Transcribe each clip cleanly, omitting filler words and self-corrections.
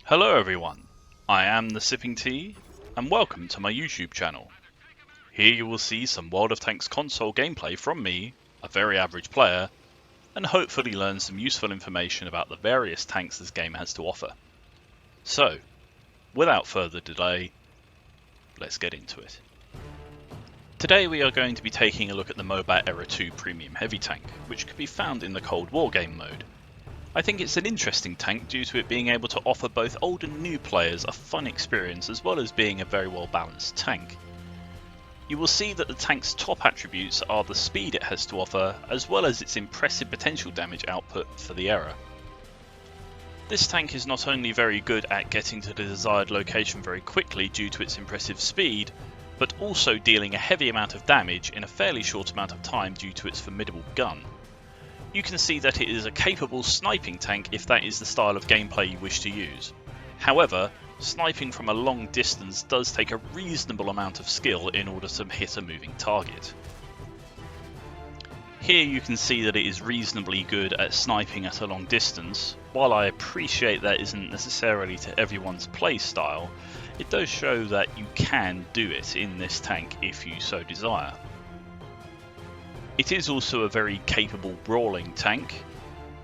Hello everyone, I am the Sipping Tea, and welcome to my YouTube channel. Here you will see some World of Tanks console gameplay from me, a very average player, and hopefully learn some useful information about the various tanks this game has to offer. So, without further delay, let's get into it. Today we are going to be taking a look at the Mobat Era 2 Premium Heavy Tank, which can be found in the Cold War game mode. I think it's an interesting tank due to it being able to offer both old and new players a fun experience as well as being a very well balanced tank. You will see that the tank's top attributes are the speed it has to offer as well as its impressive potential damage output for the era. This tank is not only very good at getting to the desired location very quickly due to its impressive speed, but also dealing a heavy amount of damage in a fairly short amount of time due to its formidable gun. You can see that it is a capable sniping tank if that is the style of gameplay you wish to use. However, sniping from a long distance does take a reasonable amount of skill in order to hit a moving target. Here you can see that it is reasonably good at sniping at a long distance. While I appreciate that isn't necessarily to everyone's play style, it does show that you can do it in this tank if you so desire. It is also a very capable brawling tank,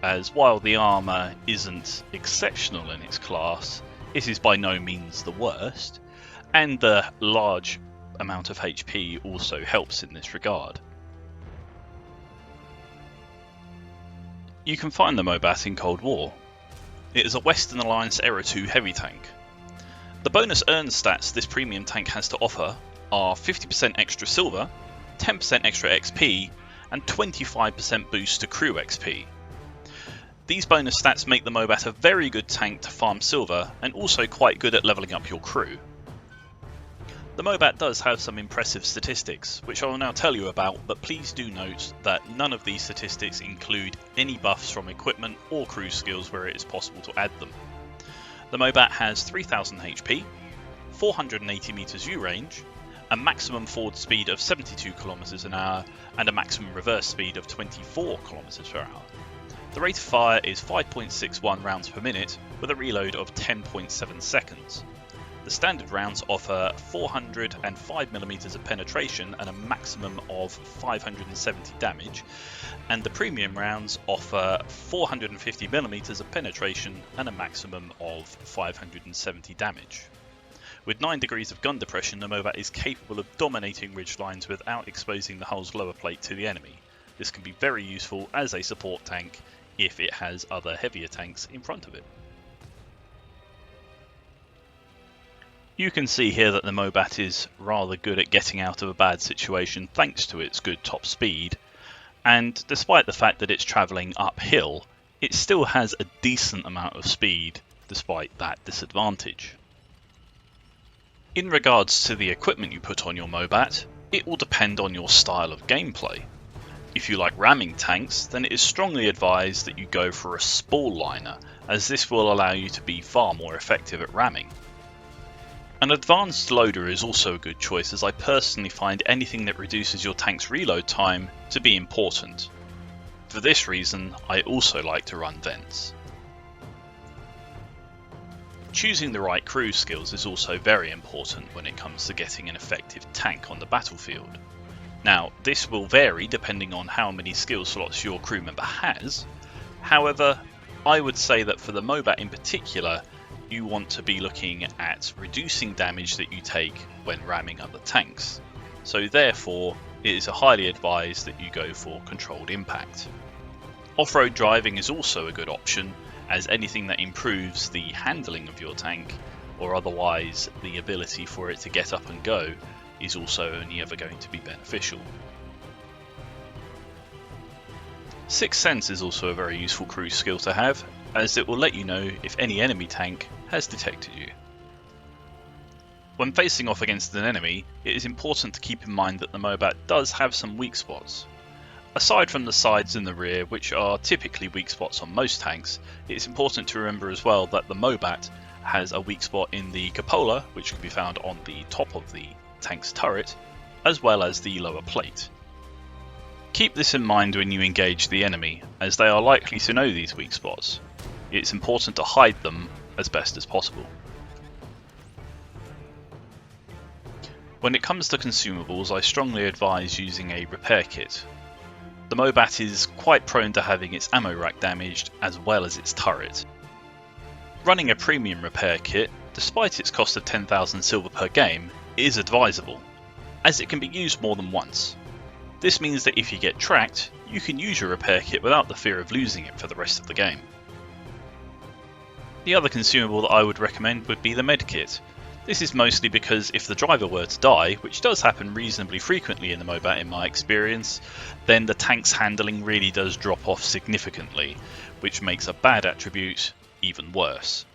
as while the armour isn't exceptional in its class, it is by no means the worst, and the large amount of HP also helps in this regard. You can find the Mobat in Cold War. It is a Western Alliance Era 2 heavy tank. The bonus earn stats this premium tank has to offer are 50% extra silver, 10% extra XP, and 25% boost to crew XP. These bonus stats make the Mobat a very good tank to farm silver and also quite good at levelling up your crew. The Mobat does have some impressive statistics, which I will now tell you about, but please do note that none of these statistics include any buffs from equipment or crew skills where it is possible to add them. The Mobat has 3000 HP, 480 meters view range, a maximum forward speed of 72 km an hour, and a maximum reverse speed of 24 km per hour. The rate of fire is 5.61 rounds per minute, with a reload of 10.7 seconds. The standard rounds offer 405mm of penetration and a maximum of 570 damage, and the premium rounds offer 450mm of penetration and a maximum of 570 damage. With 9 degrees of gun depression, the Mobat is capable of dominating ridge lines without exposing the hull's lower plate to the enemy. This can be very useful as a support tank if it has other heavier tanks in front of it. You can see here that the Mobat is rather good at getting out of a bad situation thanks to its good top speed, and despite the fact that it's travelling uphill, it still has a decent amount of speed despite that disadvantage. In regards to the equipment you put on your Mobat, it will depend on your style of gameplay. If you like ramming tanks, then it is strongly advised that you go for a spall liner, as this will allow you to be far more effective at ramming. An advanced loader is also a good choice, as I personally find anything that reduces your tank's reload time to be important. For this reason, I also like to run vents. Choosing the right crew skills is also very important when it comes to getting an effective tank on the battlefield. Now, this will vary depending on how many skill slots your crew member has. However, I would say that for the Mobat in particular, you want to be looking at reducing damage that you take when ramming other tanks. So therefore, it is highly advised that you go for controlled impact. Off-road driving is also a good option, as anything that improves the handling of your tank, or otherwise the ability for it to get up and go, is also only ever going to be beneficial. Sixth Sense is also a very useful crew skill to have, as it will let you know if any enemy tank has detected you. When facing off against an enemy, it is important to keep in mind that the Mobat does have some weak spots. Aside from the sides and the rear, which are typically weak spots on most tanks, it is important to remember as well that the Mobat has a weak spot in the cupola, which can be found on the top of the tank's turret, as well as the lower plate. Keep this in mind when you engage the enemy, as they are likely to know these weak spots. It's important to hide them as best as possible. When it comes to consumables, I strongly advise using a repair kit. The Mobat is quite prone to having its ammo rack damaged as well as its turret. Running a premium repair kit, despite its cost of 10,000 silver per game, is advisable, as it can be used more than once. This means that if you get tracked, you can use your repair kit without the fear of losing it for the rest of the game. The other consumable that I would recommend would be the med kit. This is mostly because if the driver were to die, which does happen reasonably frequently in the Mobat in my experience, then the tank's handling really does drop off significantly, which makes a bad attribute even worse.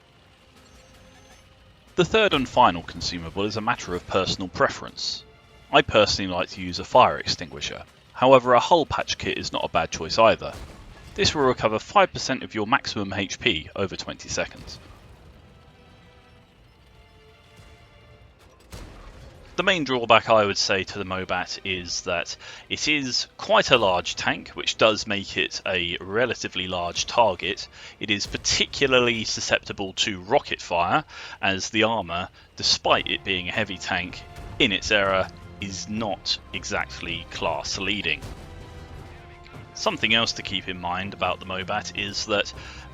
The third and final consumable is a matter of personal preference. I personally like to use a fire extinguisher, however a hull patch kit is not a bad choice either. This will recover 5% of your maximum HP over 20 seconds. The main drawback I would say to the Mobat is that it is quite a large tank, which does make it a relatively large target. It is particularly susceptible to rocket fire, as the armour, despite it being a heavy tank, in its era is not exactly class leading. Something else to keep in mind about the Mobat is that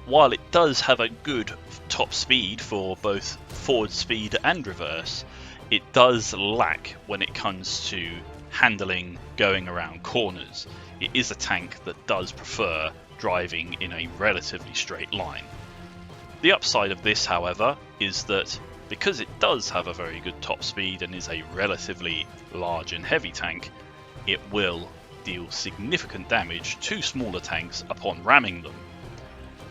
while it does have a good top speed for both forward speed and reverse, it does lack when it comes to handling going around corners. It is a tank that does prefer driving in a relatively straight line. The upside of this, however, is that because it does have a very good top speed and is a relatively large and heavy tank, it will deal significant damage to smaller tanks upon ramming them.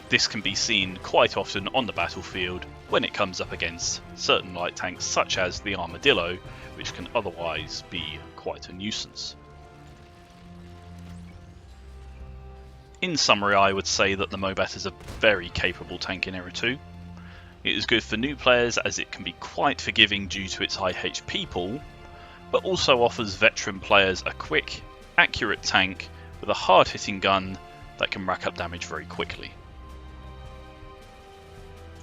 This can be seen quite often on the battlefield when it comes up against certain light tanks such as the Armadillo, which can otherwise be quite a nuisance. In summary, I would say that the Mobat is a very capable tank in Era 2. It is good for new players as it can be quite forgiving due to its high HP pool, but also offers veteran players a quick, accurate tank with a hard-hitting gun that can rack up damage very quickly.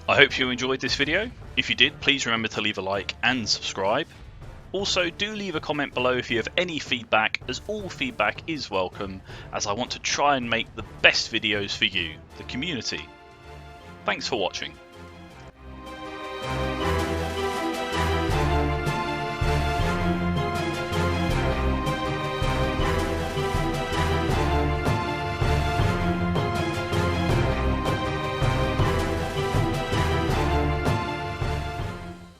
I hope you enjoyed this video. If you did, please remember to leave a like and subscribe. Also, do leave a comment below if you have any feedback, as all feedback is welcome, as I want to try and make the best videos for you, the community. Thanks for watching.